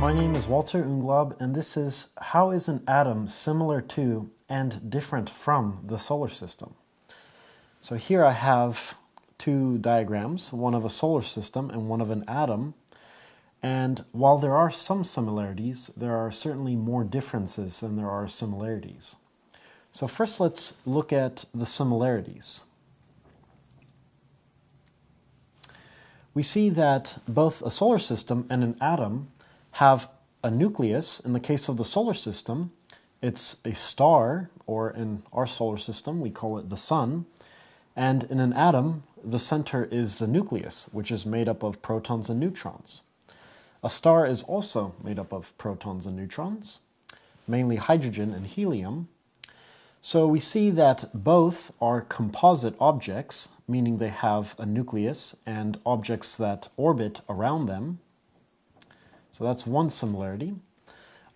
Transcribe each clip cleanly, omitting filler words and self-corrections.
My name is Walter Unglaub, and this is How is an atom similar to and different from the solar system? So here I have two diagrams, one of a solar system and one of an atom. And while there are some similarities, there are certainly more differences than there are similarities. So first let's look at the similarities. We see that both a solar system and an atom have a nucleus. In the case of the solar system, it's a star, or in our solar system, we call it the sun. And in an atom, the center is the nucleus, which is made up of protons and neutrons. A star is also made up of protons and neutrons, mainly hydrogen and helium. So we see that both are composite objects, meaning they have a nucleus and objects that orbit around them. So that's one similarity.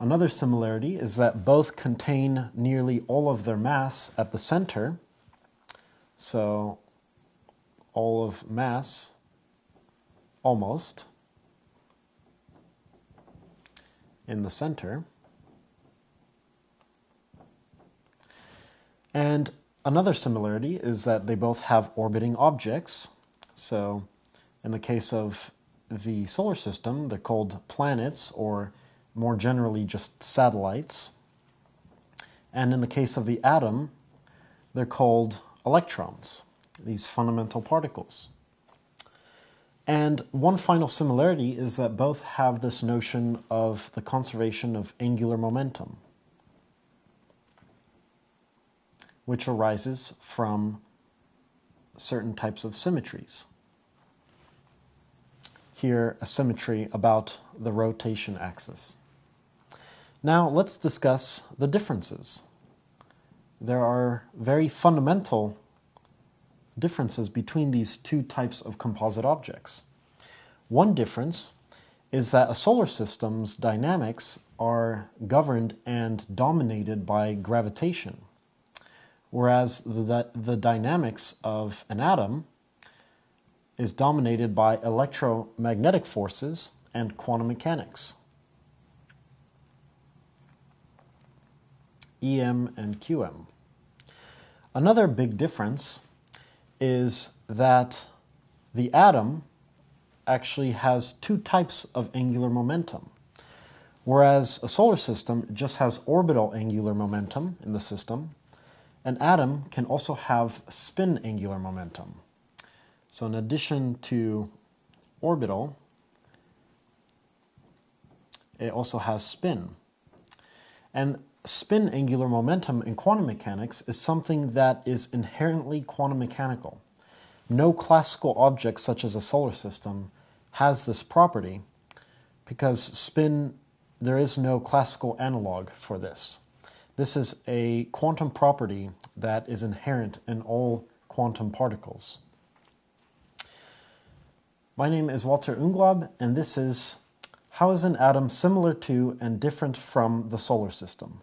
Another similarity is that both contain nearly all of their mass at the center. So all of mass, almost, in the center. And another similarity is that they both have orbiting objects. So in the case of the solar system, they're called planets, or more generally just satellites. And in the case of the atom, they're called electrons, these fundamental particles. And one final similarity is that both have this notion of the conservation of angular momentum, which arises from certain types of symmetries. Here, a symmetry about the rotation axis. Now, let's discuss the differences. There are very fundamental differences between these two types of composite objects. One difference is that a solar system's dynamics are governed and dominated by gravitation, whereas the dynamics of an atom is dominated by electromagnetic forces and quantum mechanics, EM and QM. Another big difference is that the atom actually has two types of angular momentum, whereas a solar system just has orbital angular momentum in the system. An atom can also have spin angular momentum. So in addition to orbital, it also has spin. And spin angular momentum in quantum mechanics is something that is inherently quantum mechanical. No classical object such as a solar system has this property because spin, there is no classical analog for this. This is a quantum property that is inherent in all quantum particles. My name is Walter Unglaub, and this is How is an atom similar to and different from the solar system?